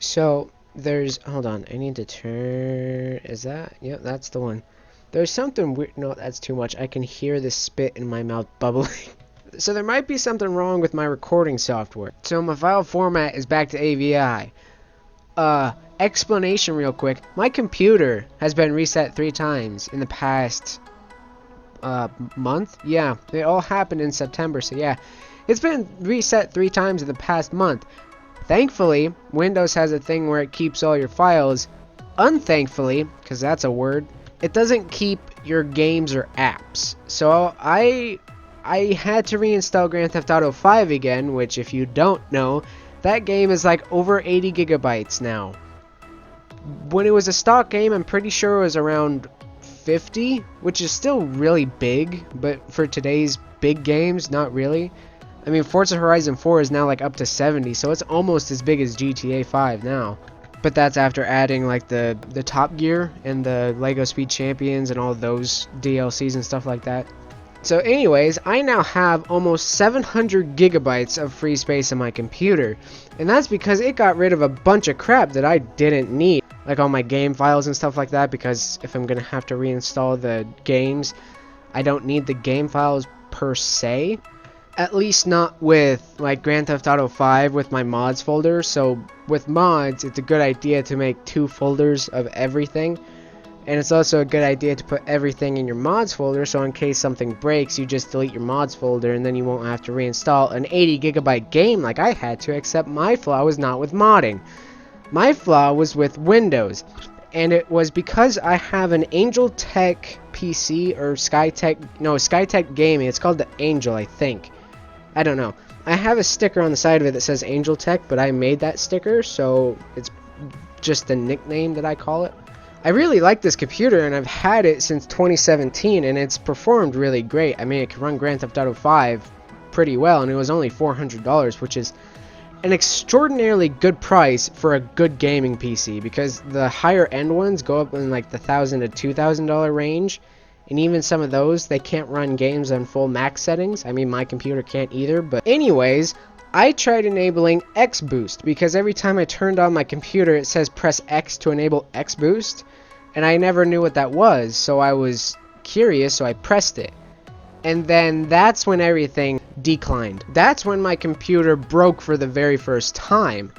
So there's, hold on, I need to turn, is that, yep, that's the one. There's something weird, no, that's too much. I can hear the spit in my mouth bubbling. So there might be something wrong with my recording software. So my file format is back to AVI. Explanation real quick. My computer has been reset 3 times in the past month. Yeah, it all happened in September, so yeah. It's been reset 3 times in the past month. Thankfully, Windows has a thing where it keeps all your files. Unthankfully, because that's a word, it doesn't keep your games or apps. So I had to reinstall Grand Theft Auto 5 again, which if you don't know, that game is like over 80 gigabytes now. When it was a stock game, I'm pretty sure it was around 50, which is still really big, but for today's big games, not really. I mean, Forza Horizon 4 is now like up to 70, so it's almost as big as GTA 5 now. But that's after adding like the Top Gear and the Lego Speed Champions and all those DLCs and stuff like that. So anyways, I now have almost 700 gigabytes of free space in my computer. And that's because it got rid of a bunch of crap that I didn't need. Like all my game files and stuff like that, because if I'm going to have to reinstall the games, I don't need the game files per se. At least not with like Grand Theft Auto 5 with my mods folder. So with mods, it's a good idea to make 2 folders of everything. And it's also a good idea to put everything in your mods folder, so in case something breaks, you just delete your mods folder and then you won't have to reinstall an 80 gigabyte game like I had to, except my flaw was not with modding. My flaw was with Windows. And it was because I have an Angel Tech PC or Skytech Gaming. It's called the Angel, I think. I don't know. I have a sticker on the side of it that says Angel Tech, but I made that sticker, so it's just the nickname that I call it. I really like this computer, and I've had it since 2017, and it's performed really great. I mean, it can run Grand Theft Auto 5 pretty well, and it was only $400, which is an extraordinarily good price for a good gaming PC, because the higher end ones go up in like the $1,000 to $2,000 range, and even some of those, they can't run games on full max settings. I mean, my computer can't either, but anyways, I tried enabling X Boost, because every time I turned on my computer, it says press X to enable X Boost, and I never knew what that was, so I was curious, so I pressed it. And then that's when everything declined. That's when my computer broke for the very first time.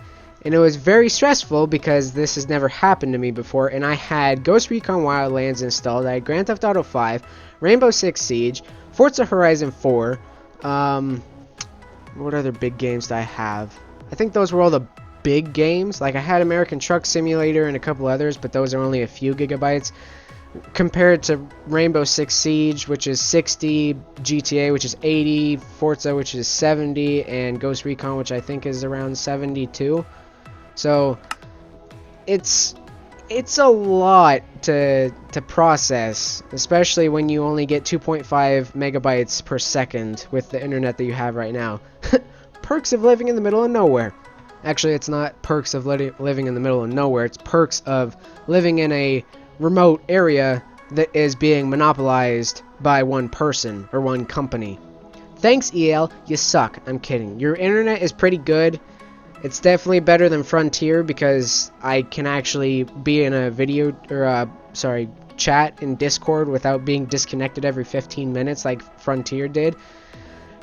And it was very stressful because this has never happened to me before, and I had Ghost Recon Wildlands installed, I had Grand Theft Auto 5, Rainbow Six Siege, Forza Horizon 4, what other big games do I have? I think those were all the big games. Like I had American Truck Simulator and a couple others, but those are only a few gigabytes compared to Rainbow Six Siege, which is 60, GTA, which is 80, Forza, which is 70, and Ghost Recon, which I think is around 72. So it's a lot to process, especially when you only get 2.5 megabytes per second with the internet that you have right now. Perks of living in the middle of nowhere. Actually, it's not perks of living in the middle of nowhere. It's perks of living in a remote area that is being monopolized by one person or one company. Thanks, EL. You suck. I'm kidding. Your internet is pretty good. It's definitely better than Frontier because I can actually be in a video or chat in Discord without being disconnected every 15 minutes like Frontier did.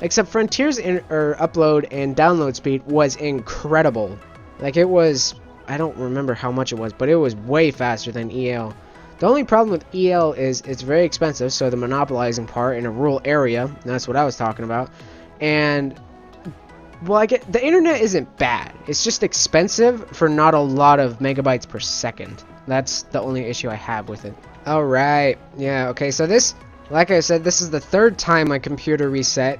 Except Frontier's upload and download speed was incredible. Like it was, I don't remember how much it was, but it was way faster than EL. The only problem with EL is it's very expensive, so the monopolizing part in a rural area, that's what I was talking about. And well, the internet isn't bad. It's just expensive for not a lot of megabytes per second. That's the only issue I have with it. Alright, yeah, okay, so this, like I said, this is the 3rd time my computer reset.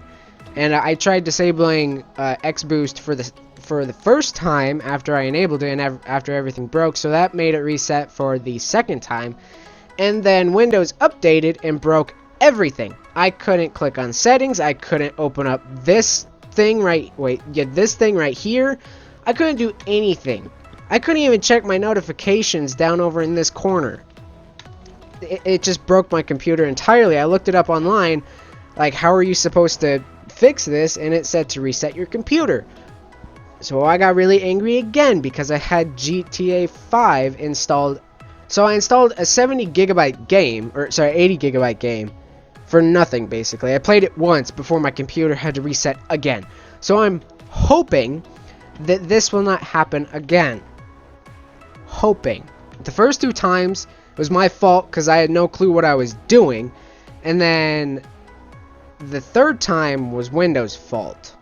And I tried disabling X Boost for the first time after I enabled it and after everything broke, so that made it reset for the 2nd time. And then Windows updated and broke everything. I couldn't click on settings, I couldn't open up this thing this thing right here. I couldn't do anything. I couldn't even check my notifications down over in this corner. It just broke my computer entirely. I looked it up online, like how are you supposed to fix this, and it said to reset your computer. So I got really angry again because I had GTA 5 installed. So I installed a 70 gigabyte game, or sorry, 80 gigabyte game for nothing basically. I played it once before my computer had to reset again. So I'm hoping that this will not happen again. Hoping. The first 2 times it was my fault because I had no clue what I was doing, and then the 3rd time was Windows' fault.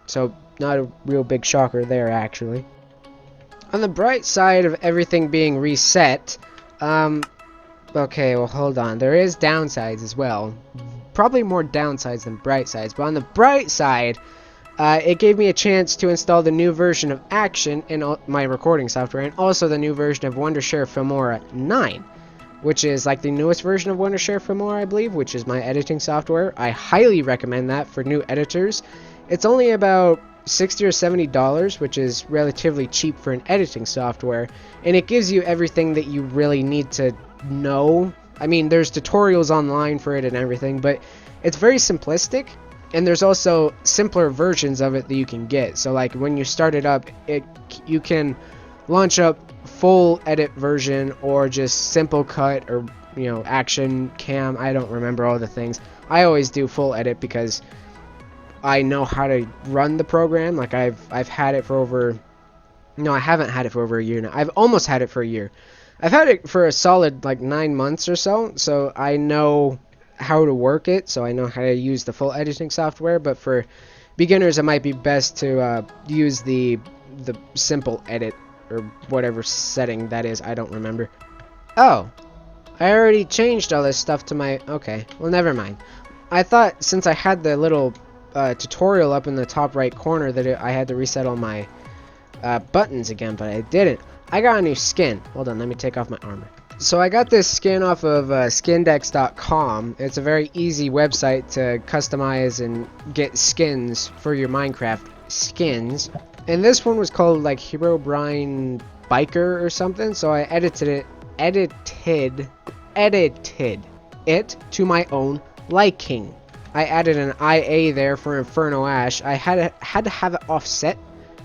So not a real big shocker there actually. On the bright side of everything being reset, okay, well hold on, there is downsides as well. Probably more downsides than bright sides, but on the bright side, it gave me a chance to install the new version of Action in my recording software, and also the new version of Wondershare Filmora 9, which is like the newest version of Wondershare Filmora, I believe, which is my editing software. I highly recommend that for new editors. It's only about $60 or $70, which is relatively cheap for an editing software, and it gives you everything that you really need to know. I mean, there's tutorials online for it and everything, but it's very simplistic. And there's also simpler versions of it that you can get. So like when you start it up, you can launch up full edit version or just simple cut or, you know, action cam. I don't remember all the things. I always do full edit because I know how to run the program. Like I've had it for over, no, I haven't had it for over a year now. I've almost had it for a year. I've had it for a solid like 9 months or so. So I know how to work it, so I know how to use the full editing software. But for beginners, it might be best to use the simple edit or whatever setting that is. I don't remember. Oh, I already changed all this stuff to my, okay, well never mind. I thought since I had the little tutorial up in the top right corner that I had to reset all my buttons again, but I didn't. I got a new skin. Hold on, let me take off my armor. So I got this skin off of skindex.com. It's a very easy website to customize and get skins for your Minecraft skins. And this one was called like Herobrine Biker or something. So I edited it to my own liking. I added an IA there for Inferno Ash. I had to have it offset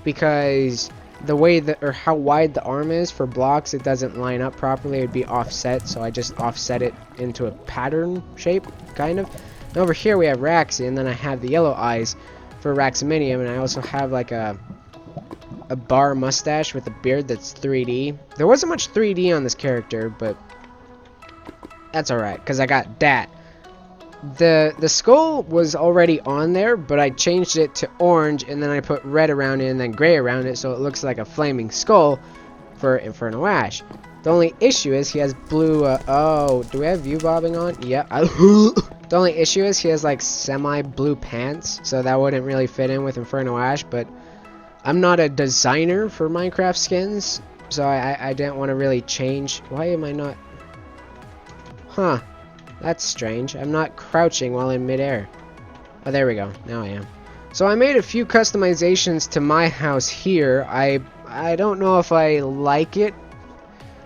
because the way that, or how wide the arm is for blocks, it doesn't line up properly. It would be offset, so I just offset it into a pattern shape, kind of. And over here we have Raxi, and then I have the yellow eyes for Raximinium, and I also have like a bar mustache with a beard that's 3D. There wasn't much 3D on this character, but that's alright, because I got that. The skull was already on there, but I changed it to orange, and then I put red around it and then gray around it, so it looks like a flaming skull for Inferno Ash. The only issue is he has blue, oh, do we have view bobbing on? Yeah. The only issue is he has like semi-blue pants, so that wouldn't really fit in with Inferno Ash, but I'm not a designer for Minecraft skins, so I didn't want to really change. Why am I not? Huh. That's strange. I'm not crouching while in midair. Oh, there we go. Now I am. So I made a few customizations to my house here. I don't know if I like it.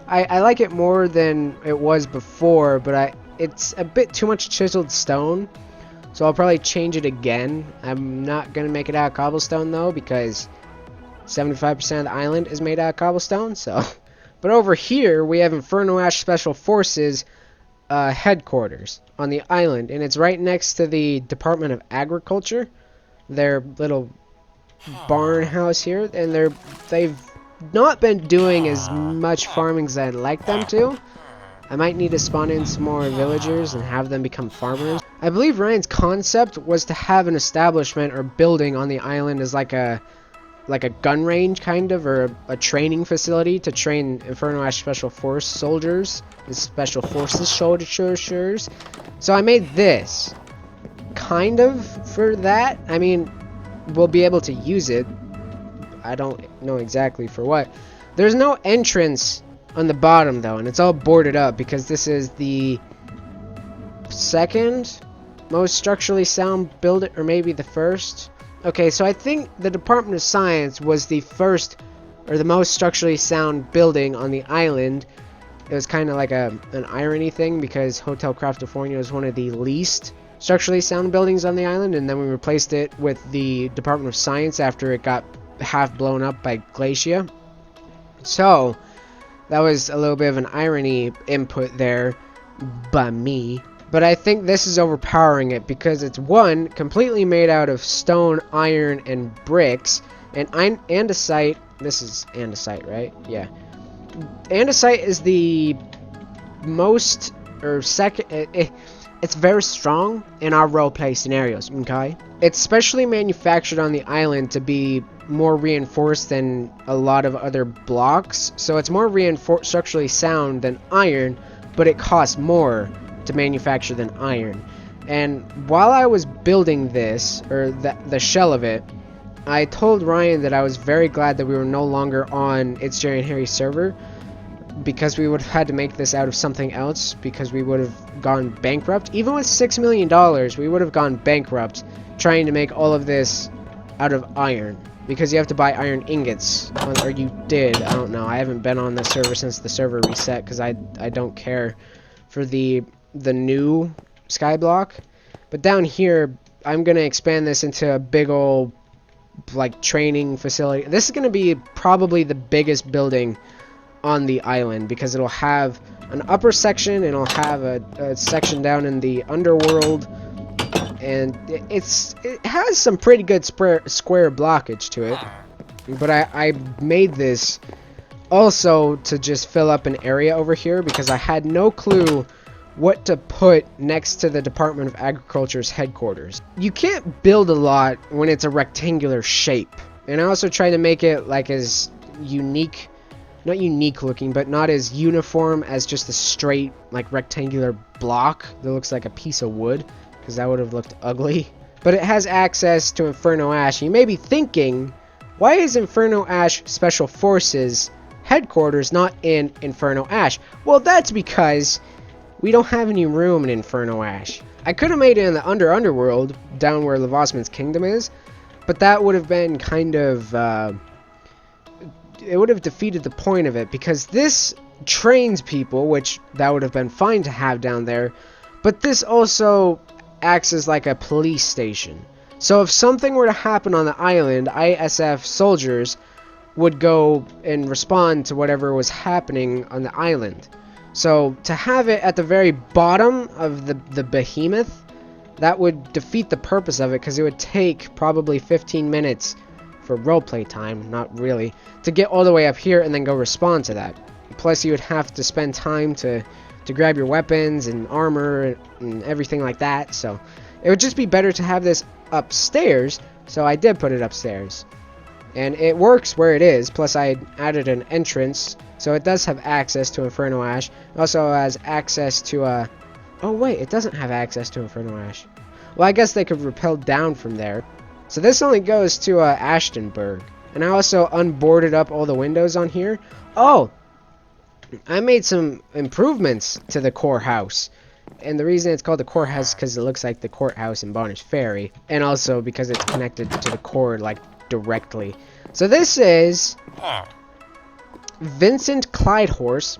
I like it more than it was before, but it's a bit too much chiseled stone. So I'll probably change it again. I'm not going to make it out of cobblestone though, because 75% of the island is made out of cobblestone. So, but over here we have Inferno Ash Special Forces headquarters on the island, and it's right next to the Department of Agriculture, their little barn house here, and they've not been doing as much farming as I'd like them to. I might need to spawn in some more villagers and have them become farmers. I believe Ryan's concept was to have an establishment or building on the island as like a gun range kind of, or a training facility to train Inferno Ash Special Force soldiers, the Special Forces soldiers. So I made this kind of for that. I mean, we'll be able to use it. I don't know exactly for what. There's no entrance on the bottom though, and it's all boarded up because this is the second most structurally sound building, or maybe the first. Okay, so I think the Department of Science was the first or the most structurally sound building on the island. It was kind of like an irony thing because Hotel Craftifornia was one of the least structurally sound buildings on the island, and then we replaced it with the Department of Science after it got half blown up by glacier. So that was a little bit of an irony input there by me. But I think this is overpowering it because it's one, completely made out of stone, iron, and bricks. And andesite, this is andesite, right? Yeah. Andesite is the most, or second, it's very strong in our roleplay scenarios, okay? It's specially manufactured on the island to be more reinforced than a lot of other blocks. So it's more structurally sound than iron, but it costs more to manufacture than iron. And while I was building this, or the shell of it, I told Ryan that I was very glad that we were no longer on It's Jerry and Harry's server, because we would have had to make this out of something else, because we would have gone bankrupt. Even with $6 million, we would have gone bankrupt trying to make all of this out of iron, because you have to buy iron ingots, or you did. I don't know. I haven't been on the server since the server reset, because I don't care for the new skyblock. But down here, I'm going to expand this into a big old like training facility. This is going to be probably the biggest building on the island, because it'll have an upper section and it'll have a section down in the underworld, and it has some pretty good square blockage to it. But I made this also to just fill up an area over here, because I had no clue what to put next to the Department of Agriculture's headquarters. You can't build a lot when it's a rectangular shape, and I also tried to make it like as unique, not unique looking, but not as uniform as just a straight like rectangular block that looks like a piece of wood, because that would have looked ugly. But it has access to Inferno Ash. You may be thinking, why is Inferno Ash Special Forces headquarters not in Inferno Ash? Well, that's because we don't have any room in Inferno Ash. I could have made it in the underworld, down where Levosman's kingdom is, but that would have been kind of, it would have defeated the point of it, because this trains people, which that would have been fine to have down there, but this also acts as like a police station. So if something were to happen on the island, ISF soldiers would go and respond to whatever was happening on the island. So to have it at the very bottom of the behemoth, that would defeat the purpose of it, because it would take probably 15 minutes for roleplay time, not really, to get all the way up here and then go respond to that. Plus you would have to spend time to grab your weapons and armor and everything like that. So it would just be better to have this upstairs, so I did put it upstairs. And it works where it is, plus I added an entrance, so it does have access to Inferno Ash. It also has access to oh wait, it doesn't have access to Inferno Ash. Well, I guess they could rappel down from there. So this only goes to Ashtonburg. And I also unboarded up all the windows on here. Oh! I made some improvements to the core house. And the reason it's called the core house is because it looks like the courthouse in Bonner's Ferry. And also because it's connected to the core, like, directly. So this is Vincent Clydeshorse.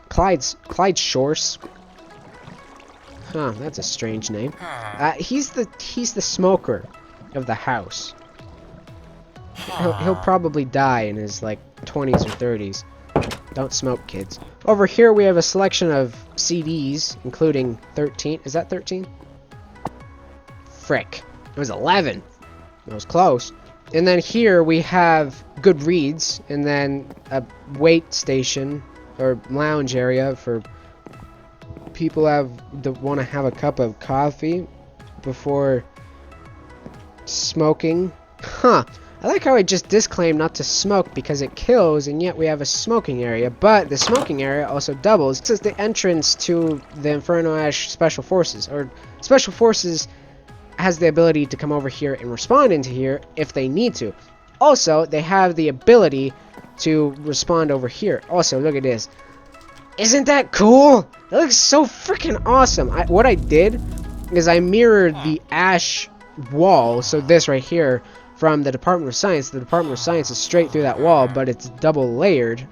Huh, that's a strange name. He's the smoker of the house. He'll probably die in his like 20s or 30s. Don't smoke, kids. Over here we have a selection of CDs, including 13. Is that 13? Frick. It was 11. It was close. And then here we have Goodreads, and then a wait station or lounge area for people that want to have a cup of coffee before smoking. Huh. I like how I just disclaimed not to smoke because it kills, and yet we have a smoking area. But the smoking area also doubles. This is the entrance to the Inferno Ash Special Forces. Or Special Forces has the ability to come over here and respond into here if they need to. Also, they have the ability to respond over here. Also, look at this. Isn't that cool? It looks so freaking awesome. What I did is I mirrored the ash wall, so this right here, from the Department of Science. The Department of Science is straight through that wall, but it's double layered.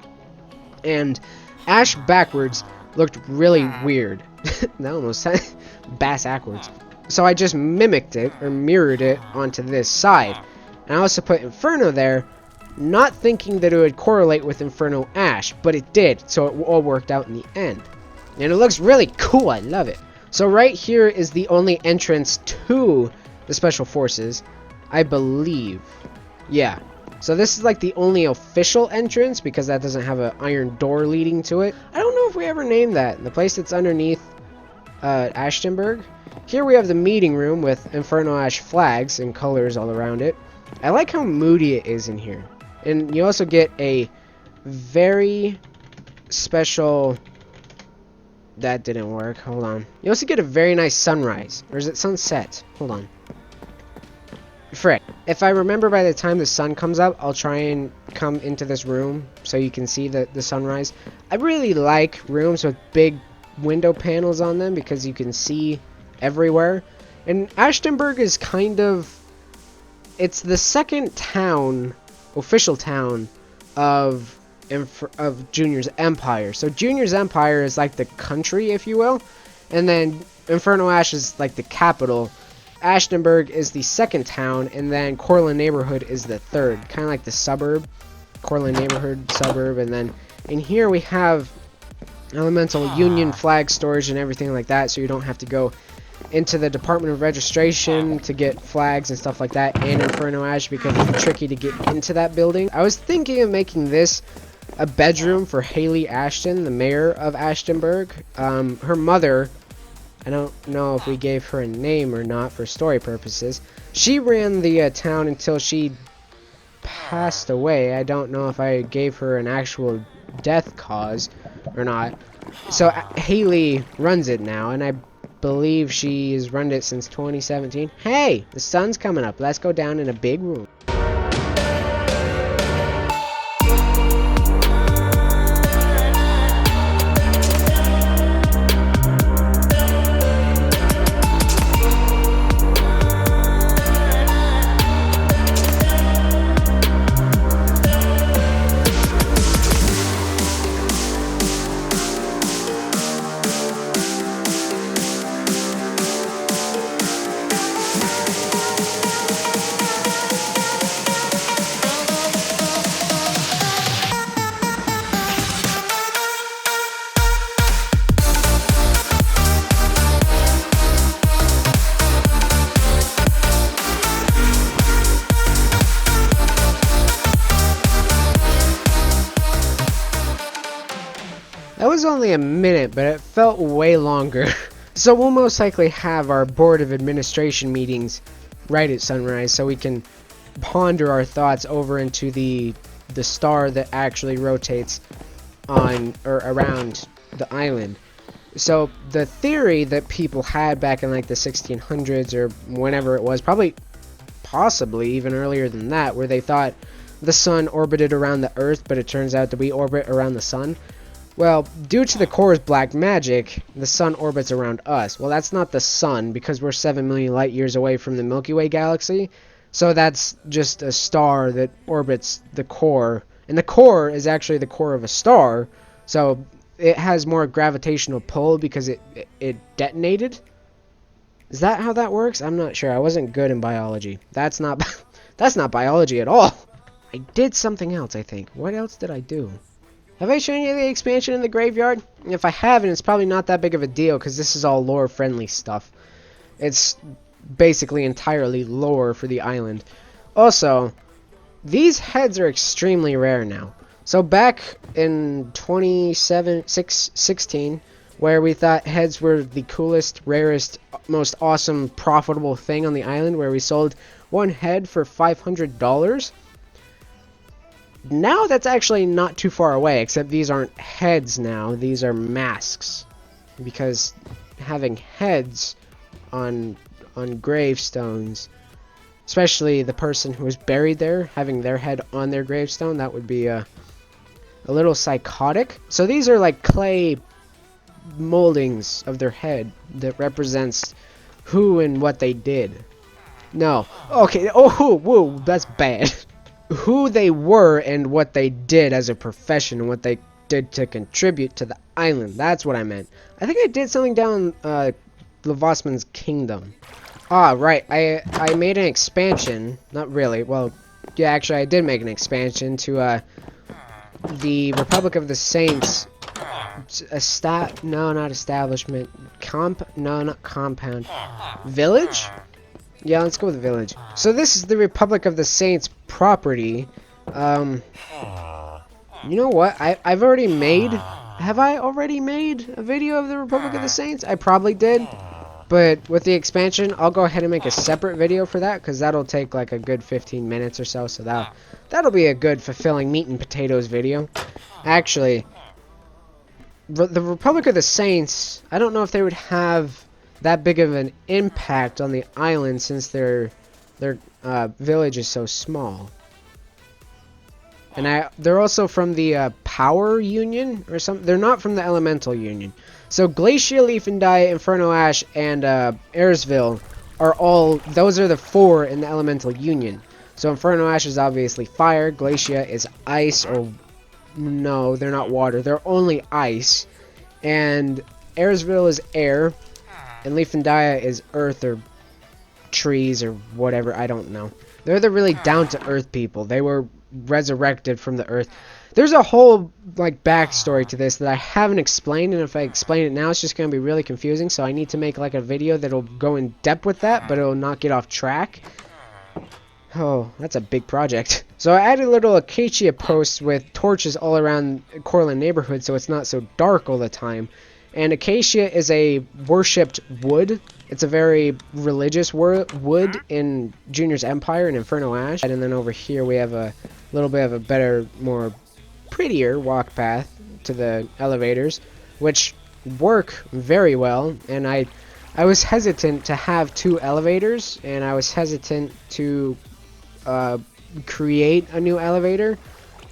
And ash backwards looked really weird. That almost sounded bass backwards. So I just mimicked it, or mirrored it, onto this side. And I also put Inferno there, not thinking that it would correlate with Inferno Ash, but it did, so it all worked out in the end. And it looks really cool, I love it. So right here is the only entrance to the Special Forces, I believe. Yeah. So this is like the only official entrance, because that doesn't have an iron door leading to it. I don't know if we ever named that. The place that's underneath Ashtenberg. Here we have the meeting room with Inferno Ash flags and colors all around it. I like how moody it is in here. And you also get a very special... That didn't work. Hold on. You also get a very nice sunrise. Or is it sunset? Hold on. Frick. If I remember by the time the sun comes up, I'll try and come into this room so you can see the sunrise. I really like rooms with big window panels on them because you can see everywhere. And Ashtenberg is kind of... It's the second town, official town, of Junior's Empire. So Junior's Empire is like the country, if you will. And then Inferno Ash is like the capital. Ashtenberg is the second town, and then Corlin Neighborhood is the third. Kind of like the suburb. Corlin Neighborhood, suburb, and then in here we have Elemental Union flag storage and everything like that, so you don't have to go into the Department of Registration to get flags and stuff like that, and Inferno Ash because it's tricky to get into that building. I was thinking of making this a bedroom for Haley Ashton, the mayor of Ashtenberg. Her mother, I don't know if we gave her a name or not for story purposes. She ran the town until she passed away. I don't know if I gave her an actual death cause or not. So Haley runs it now, and I believe she's run it since 2017. Hey, the sun's coming up. Let's go down in a big room. That was only a minute, but it felt way longer. So we'll most likely have our Board of Administration meetings right at sunrise, so we can ponder our thoughts over into the star that actually rotates on or around the island. So the theory that people had back in like the 1600s or whenever it was, possibly even earlier than that, where they thought the sun orbited around the Earth, but it turns out that we orbit around the sun. Well, due to the core's black magic, the sun orbits around us. Well, that's not the sun, because we're 7 million light years away from the Milky Way galaxy. So that's just a star that orbits the core. And the core is actually the core of a star. So it has more gravitational pull because it detonated. Is that how that works? I'm not sure. I wasn't good in biology. That's not biology at all. I did something else, I think. What else did I do? Have I shown you the expansion in the graveyard? If I haven't, it's probably not that big of a deal because this is all lore-friendly stuff. It's basically entirely lore for the island. Also, these heads are extremely rare now. So back in 2016, where we thought heads were the coolest, rarest, most awesome, profitable thing on the island, where we sold one head for $500, now that's actually not too far away, except these aren't heads now, these are masks. Because having heads on gravestones, especially the person who was buried there, having their head on their gravestone, that would be a little psychotic. So these are like clay moldings of their head that represents who and what they did. No. Okay, oh, whoa, that's bad. Who they were and what they did as a profession and what they did to contribute to the island. That's what I meant. I think I did something down Levosman's kingdom. Ah, right. I made an expansion. Not really. Well, Yeah, actually, I did make an expansion to the Republic of the Saints. No, not establishment. No, not compound. Village? Yeah, let's go with village. So this is the Republic of the Saints property. You know what? I've already made... Have I already made a video of the Republic of the Saints? I probably did. But with the expansion, I'll go ahead and make a separate video for that, because that'll take like a good 15 minutes or so. So that'll be a good, fulfilling meat and potatoes video. Actually, the Republic of the Saints, I don't know if they would have that big of an impact on the island, since their village is so small. And they're also from the Power Union or something. They're not from the Elemental Union. So Glacia, Leaf and Dye, Inferno Ash, and Ayersville are all... Those are the 4 in the Elemental Union. So Inferno Ash is obviously fire. Glacia is ice, or... No, they're not water. They're only ice. And Ayersville is air. And Leaf and Dye is earth or trees or whatever. I don't know. They're the really down-to-earth people. They were resurrected from the earth. There's a whole like backstory to this that I haven't explained, and if I explain it now, it's just going to be really confusing. So I need to make like a video that'll go in depth with that, but it'll not get off track. Oh, that's a big project. So I added little acacia posts with torches all around Corlin neighborhood, so it's not so dark all the time. And acacia is a worshipped wood. It's a very religious wood in Junior's Empire and Inferno Ash. And then over here we have a little bit of a better, more prettier walk path to the elevators, which work very well. And I was hesitant to have 2 elevators, and I was hesitant to create a new elevator,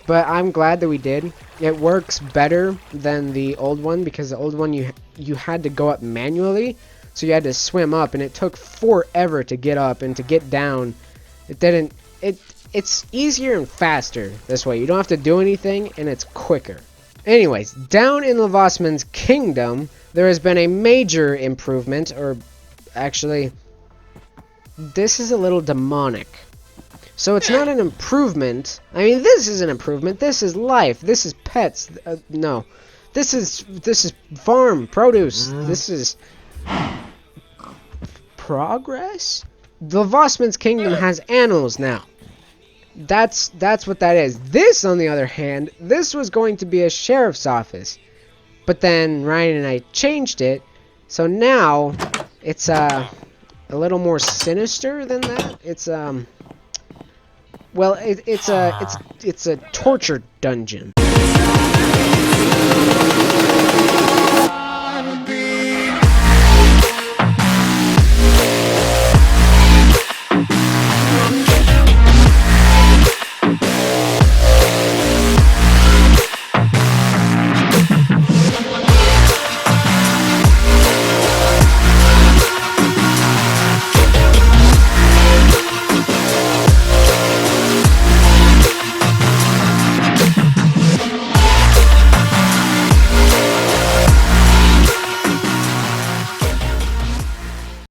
but I'm glad that we did. It works better than the old one, because the old one you had to go up manually, so you had to swim up, and it took forever to get up, and to get down it's easier and faster this way. You don't have to do anything, and it's quicker. Anyways, down in Levosman's kingdom, there has been a major improvement, or actually, this is a little demonic. So it's not an improvement. I mean, this is an improvement. This is life. This is pets. No, this is farm produce. This is progress. The Vossman's kingdom has animals now. That's what that is. This, on the other hand, this was going to be a sheriff's office, but then Ryan and I changed it, so now it's a little more sinister than that. It's well, it's a torture dungeon.